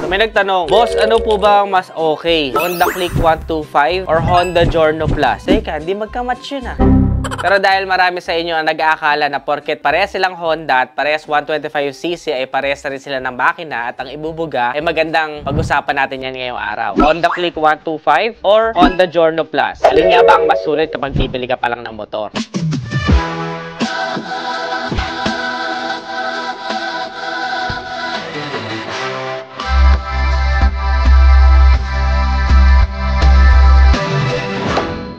May nagtanong, boss, ano po ba ang mas okay? Honda Click 125 or Honda Giorno Plus? Teka, hindi magkamatch yun ah. Pero dahil marami sa inyo ang nag-aakala na porket parehas silang Honda at parehas 125cc ay parehas na rin sila ng makina at ang ibubuga ay magandang pag-usapan natin yan ngayong araw. Honda Click 125 or Honda Giorno Plus? Alin nga ba ang mas sulit kapag bibili ka pa lang ng motor?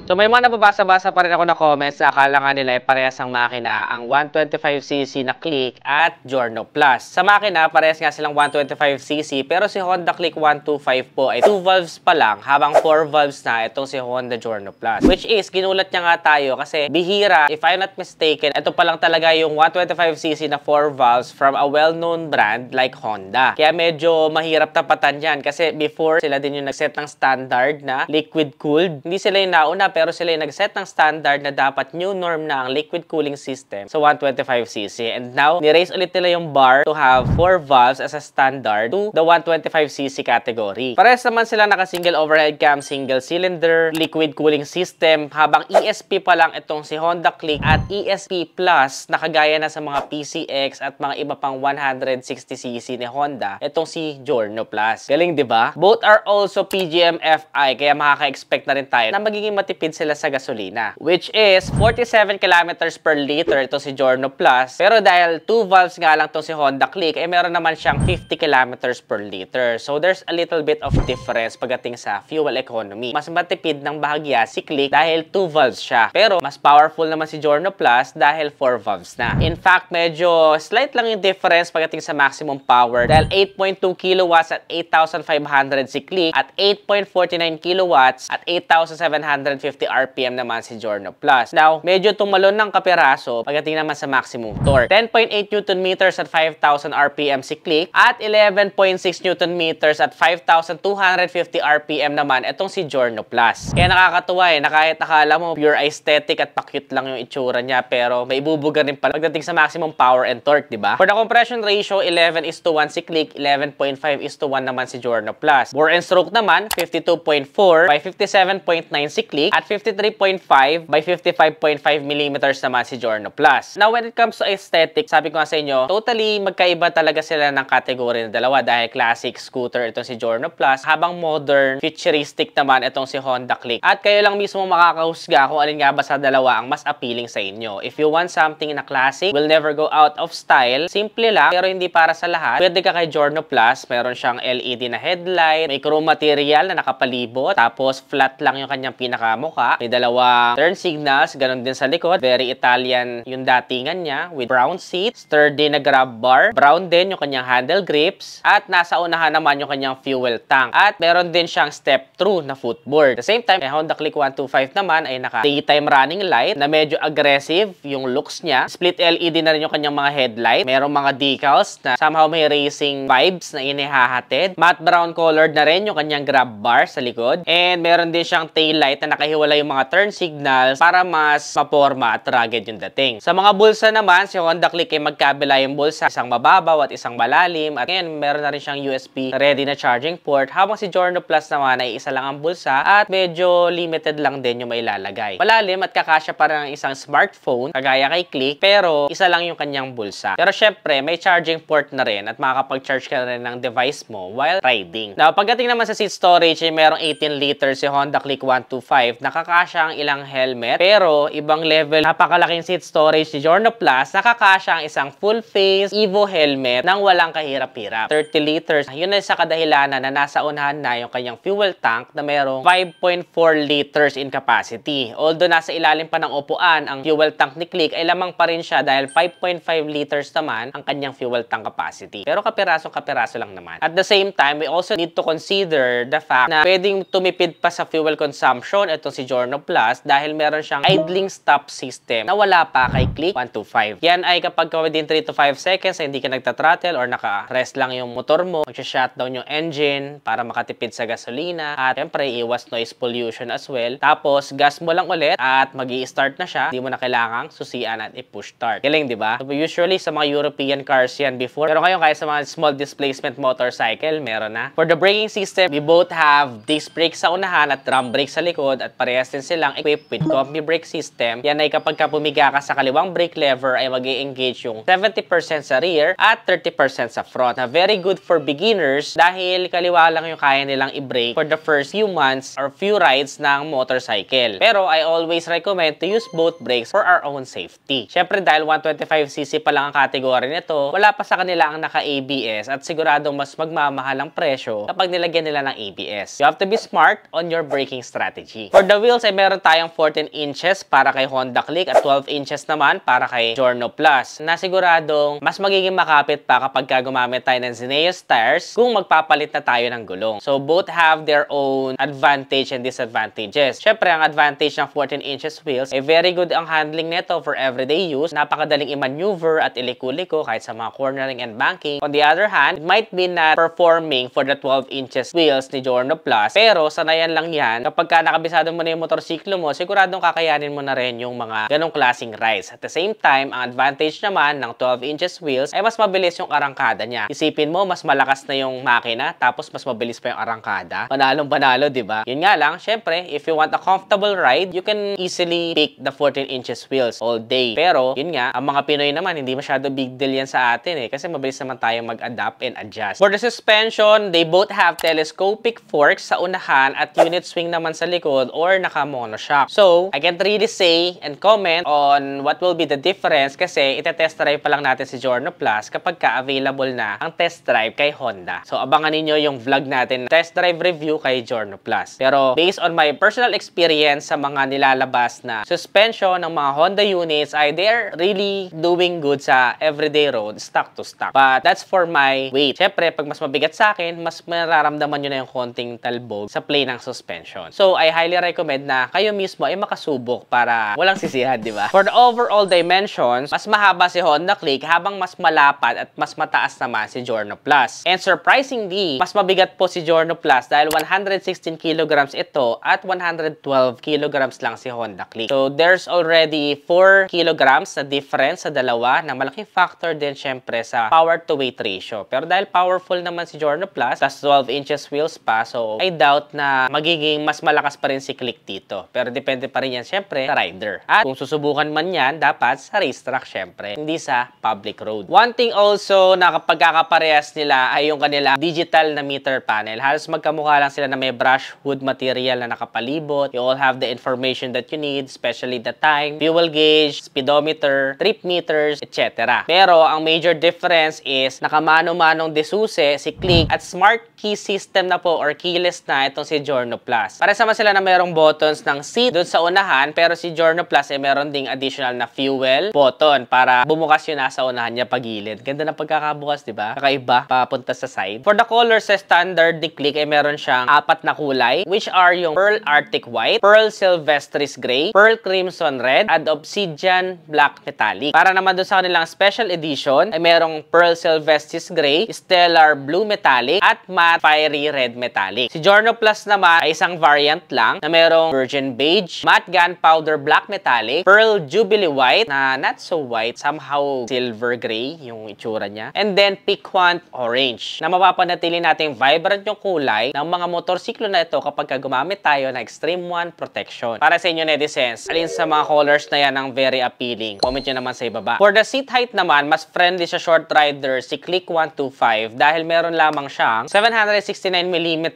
So may mga nababasa-basa pa rin ako na comments na akala nga nila ay parehas ang makina, ang 125cc na Click at Giorno Plus. Sa makina, parehas nga silang 125cc pero si Honda Click 125 po ay 2 valves pa lang habang 4 valves na itong si Honda Giorno Plus. Which is, ginulat niya nga tayo kasi bihira, if I'm not mistaken, ito pa lang talaga yung 125cc na 4 valves from a well-known brand like Honda. Kaya medyo mahirap tapatan yan kasi before sila din yung nag-set ng standard na liquid-cooled. Hindi sila yung nauna pero sila yung nag-set ng standard na dapat new norm na ang liquid cooling system sa 125cc. And now, ni-raise ulit nila yung bar to have 4 valves as a standard to the 125cc category. Parehas naman sila naka-single overhead cam, single cylinder, liquid cooling system, habang ESP pa lang itong si Honda Click at ESP Plus nakagaya na sa mga PCX at mga iba pang 160cc ni Honda, itong si Giorno Plus. Galing, di ba? Both are also PGM FI kaya makaka-expect na rin tayo na magiging matipid sila sa gasolina, which is 47 kilometers per liter ito si Giorno Plus. Pero dahil 2 valves nga lang itong si Honda Click, eh meron naman siyang 50 kilometers per liter. So there's a little bit of difference pagdating sa fuel economy. Mas matipid ng bahagya si Click dahil 2 valves siya. Pero mas powerful naman si Giorno Plus dahil 4 valves na. In fact, medyo slight lang yung difference pagdating sa maximum power dahil 8.2 kilowatts at 8,500 si Click at 8.49 kilowatts at 8,750 RPM naman si Giorno Plus. Now, medyo tumalon ng kapiraso pagdating naman sa maximum torque. 10.8 Nm at 5,000 RPM si Click at 11.6 Nm at 5,250 RPM naman itong si Giorno Plus. Kaya nakakatuwa na kahit akala mo pure aesthetic at pa-cute lang yung itsura niya pero may ibubuga rin pala pagdating sa maximum power and torque, di ba? For the compression ratio, 11:1 si Click, 11.5:1 naman si Giorno Plus. Bore and stroke naman, 52.4 by 57.9 si Click at 53.5 by 55.5 mm naman si Giorno Plus. Now, when it comes to aesthetic, sabi ko nga sa inyo, totally magkaiba talaga sila ng category na dalawa dahil classic scooter itong si Giorno Plus, habang modern, futuristic naman itong si Honda Click. At kayo lang mismo makakahusga kung alin nga ba sa dalawa ang mas appealing sa inyo. If you want something na classic, will never go out of style, simple lang, pero hindi para sa lahat, pwede ka kay Giorno Plus. Meron siyang LED na headlight, may chrome material na nakapalibot, tapos flat lang yung kanyang pinakamukha. May dalawang turn signals, ganun din sa likod. Very Italian yung datingan niya with brown seat, sturdy na grab bar, brown din yung kanyang handle grips, at nasa unahan naman yung kanyang fuel tank. At meron din siyang step-through na footboard. At the same time, Honda Click 125 naman ay naka daytime running light na medyo aggressive yung looks niya. Split LED na rin yung kanyang mga headlight. Merong mga decals na somehow may racing vibes na inihahatid. Matte brown colored na rin yung kanyang grab bar sa likod. And meron din siyang tail light na nakahiwalay yung mga turn signals para mas maporma at rugged yung dating. Sa mga bulsa naman, si Honda Click ay magkabila yung bulsa, isang mababaw at isang malalim. At ngayon, meron na rin siyang USB ready na charging port. Habang si Giorno Plus naman ay isa lang ang bulsa at medyo limited lang din yung mailalagay. Malalim at kakasya para ng isang smartphone, kagaya kay Click, pero isa lang yung kanyang bulsa. Pero syempre, may charging port na rin at makakapag-charge ka na rin ng device mo while riding. Now, pagdating naman sa seat storage, ay merong 18 liters si Honda Click 125. Nakakasya ang ilang helmet, pero ibang level, napakalaking seat storage ni Giorno Plus, nakakasya ang isang full face Evo helmet nang walang kahirap-hirap. 30 liters. Yun ay sa kadahilanan na nasa unahan na yung kanyang fuel tank na merong 5.4 liters in capacity. Although nasa ilalim pa ng upuan ang fuel tank ni Click, ay lamang pa rin siya dahil 5.5 liters naman ang kanyang fuel tank capacity. Pero kapiraso lang naman. At the same time, we also need to consider the fact na pwedeng tumipid pa sa fuel consumption itong si si Giorno Plus dahil meron siyang idling stop system na wala pa kay Click 125. Yan ay kapag within 3 to 5 seconds hindi ka nagta-throttle or naka-rest lang yung motor mo, mag-shutdown yung engine para makatipid sa gasolina at syempre iwas noise pollution as well. Tapos gas mo lang ulit at mag-i-start na siya. Hindi mo na kailangang susian at i-push start. Galing, di ba? So, usually sa mga European cars yan before. Pero ngayon kahit sa mga small displacement motorcycle, meron na. For the braking system, we both have disc brake sa unahan at drum brake sa likod at parehas din silang equipped with combi brake system. Yan ay kapag pumiga ka sa kaliwang brake lever ay mag-i-engage yung 70% sa rear at 30% sa front. Na very good for beginners dahil kaliwa lang yung kaya nilang i-brake for the first few months or few rides ng motorcycle. Pero I always recommend to use both brakes for our own safety. Syempre dahil 125cc pa lang ang kategory nito, wala pa sa kanila ang naka-ABS at siguradong mas magmamahal ang presyo kapag nilagyan nila ng ABS. You have to be smart on your braking strategy. For the wheels ay meron tayong 14 inches para kay Honda Click at 12 inches naman para kay Giorno Plus na siguradong mas magiging makapit pa kapag gumamit tayo ng Zeneos tires kung magpapalit na tayo ng gulong. So both have their own advantage and disadvantages. Syempre ang advantage ng 14 inches wheels ay very good ang handling nito for everyday use. Napakadaling i-maneuver at iliko-liko kahit sa mga cornering and banking. On the other hand, it might be not performing for the 12 inches wheels ni Giorno Plus. Pero sanayan lang yan. Kapag nakabisado mo na yung motorsiklo mo, siguradong kakayanin mo na rin yung mga ganong klaseng rides. At the same time, ang advantage naman ng 12 inches wheels ay mas mabilis yung arangkada niya. Isipin mo, mas malakas na yung makina, tapos mas mabilis pa yung arangkada. Panalong-panalo, di ba? Yun nga lang, syempre, if you want a comfortable ride, you can easily pick the 14 inches wheels all day. Pero, yun nga, ang mga Pinoy naman, hindi masyado big deal yan sa atin kasi mabilis naman tayo mag-adapt and adjust. For the suspension, they both have telescopic forks sa unahan at unit swing naman sa likod or naka-monoshock. So, I can't really say and comment on what will be the difference kasi itetest drive pa lang natin si Giorno Plus kapag ka-available na ang test drive kay Honda. So, abangan ninyo yung vlog natin, test drive review kay Giorno Plus. Pero, based on my personal experience sa mga nilalabas na suspension ng mga Honda units ay they're really doing good sa everyday road, stock to stock. But that's for my weight. Siyempre, pag mas mabigat sa akin, mas mararamdaman nyo na yung konting talbog sa play ng suspension. So, I highly recommend na kayo mismo ay makasubok para walang sisihan, di ba? For the overall dimensions, mas mahaba si Honda Click habang mas malapad at mas mataas naman si Giorno Plus. And surprisingly, mas mabigat po si Giorno Plus dahil 116 kilograms ito at 112 kilograms lang si Honda Click. So, there's already 4 kilograms na difference sa dalawa na malaking factor din syempre sa power to weight ratio. Pero dahil powerful naman si Giorno Plus, plus 12 inches wheels pa, so I doubt na magiging mas malakas pa rin si Click dito. Pero depende pa rin yan syempre sa rider. At kung susubukan man yan, dapat sa racetrack syempre, hindi sa public road. One thing also na kapag kakaparehas nila ay yung kanila digital na meter panel. Halos magkamukha lang sila na may brush wood material na nakapalibot. You all have the information that you need, especially the time, fuel gauge, speedometer, trip meters, etc. Pero ang major difference is nakamano-manong desusi si Click at smart key system na po or keyless na itong si Giorno Plus. Para sama sila na merong buttons ng seat doon sa unahan, pero si Giorno Plus ay meron ding additional na fuel button para bumukas yun nasa unahan niya pagilid. Ganda na pagkakabukas, di ba? Kakaiba, papunta sa side. For the color sa standard ni Click ay meron siyang 4 na kulay, which are yung Pearl Arctic White, Pearl Sylvestris Gray, Pearl Crimson Red, at Obsidian Black Metallic. Para naman doon sa kanilang special edition ay merong Pearl Sylvestris Gray, Stellar Blue Metallic, at Matte Fiery Red Metallic. Si Giorno Plus naman ay isang variant lang na merong Virgin Beige, Matte Gunpowder Black Metallic, Pearl Jubilee White na not so white, somehow silver gray yung itsura niya, and then Piquant Orange na mapapanatili nating vibrant yung kulay ng mga motorsiklo na ito kapag gumamit tayo ng Extreme 1 Protection. Para sa inyo netizens, alin sa mga colors na yan ang very appealing? Comment nyo naman sa ibaba. For the seat height naman, mas friendly sa short rider si Click 125 dahil meron lamang siyang 769mm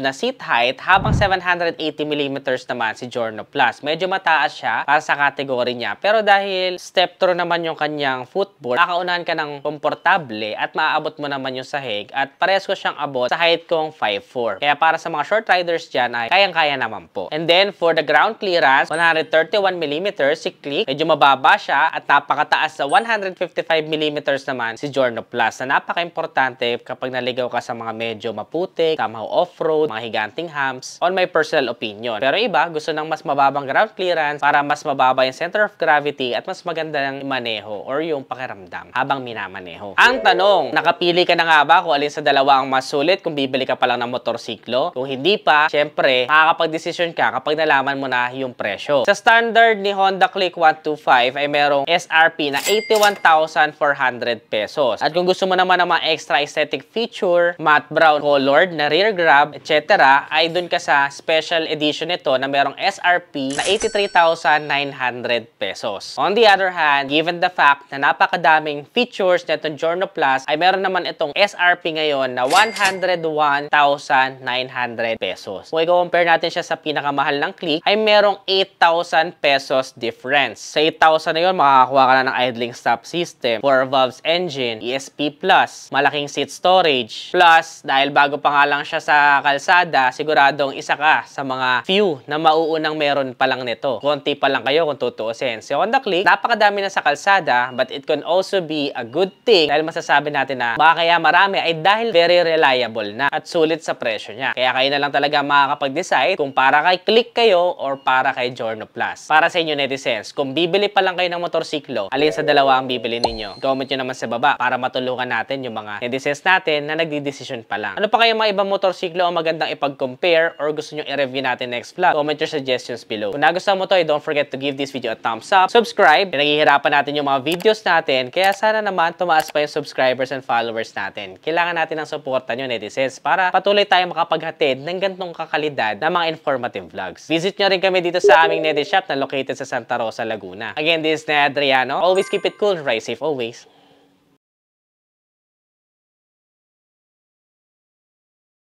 na seat height habang 780mm naman si Giorno Plus. Medyo mataas siya para sa kategory niya. Pero dahil step through naman yung kanyang footboard, nakaunahan ka ng komportable at maaabot mo naman yung sahig at parehas ko siyang abot sa height kong 5'4". Kaya para sa mga short riders dyan ay kayang-kaya naman po. And then for the ground clearance, 131mm si Click. Medyo mababa siya at napakataas sa 155mm naman si Giorno Plus na napaka-importante kapag naligaw ka sa mga medyo maputik, somehow off-road, mga higanting humps, on my personal opinion. Pero iba, gusto ng mas mababang ground clearance para mas mababa yung center of gravity at mas maganda ng maneho or yung pakiramdam habang minamaneho. Ang tanong, nakapili ka na nga ba kung alin sa dalawa ang mas sulit kung bibili ka pa lang ng motorsiklo? Kung hindi pa, syempre, makakapag-desisyon ka kapag nalaman mo na yung presyo. Sa standard ni Honda Click 125 ay merong SRP na 81,400 pesos. At kung gusto mo naman ng mga extra aesthetic feature, matte brown colored na rear grab, etc., ay dun ka sa special edition nito na merong SRP na 83,900 pesos. On the other hand, given the fact na napakadaming features na itong Giorno Plus, ay meron naman itong SRP ngayon na 101,900 pesos. Kung i-compare natin siya sa pinakamahal ng Click, ay merong 8,000 pesos difference. Sa 8,000 na yun, makakakuha ka na ng idling stop system, 4 valves engine, ESP+, malaking seat storage, plus, dahil bago pa nga lang siya sa kalsada, siguradong isa ka sa mga few na mauunang meron pa lang nito. Konti pa lang kayo kung tutuusin. Si Honda Click, napakadami na sa kalsada, but it can also be a good thing dahil masasabi natin na baka kaya marami ay dahil very reliable na at sulit sa presyo niya. Kaya kayo na lang talaga makakapag-decide kung para kay Click kayo or para kay Giorno Plus. Para sa inyo netizens, kung bibili pa lang kayo ng motorsiklo, alin sa dalawa ang bibili ninyo? Comment nyo naman sa baba para matulungan natin yung mga netizens natin na nagdidesisyon pa lang. Ano pa kayo mga ibang motorsiklo ang magandang ipag-compare or gusto nyo i-review natin next vlog? Comment your suggestions below. Kung nagustuhan mo to, don't forget to give this video a thumbs up, subscribe. Naghihirapan natin yung mga videos natin, kaya sana naman tumaas pa yung subscribers and followers natin. Kailangan natin ng suporta nyo netizens para patuloy tayong makapaghatid ng gantong kakalidad na mga informative vlogs. Visit nyo rin kami dito sa aming Nedi Shop na located sa Santa Rosa, Laguna. Again, this is Ned Adriano. Always keep it cool, ride safe always.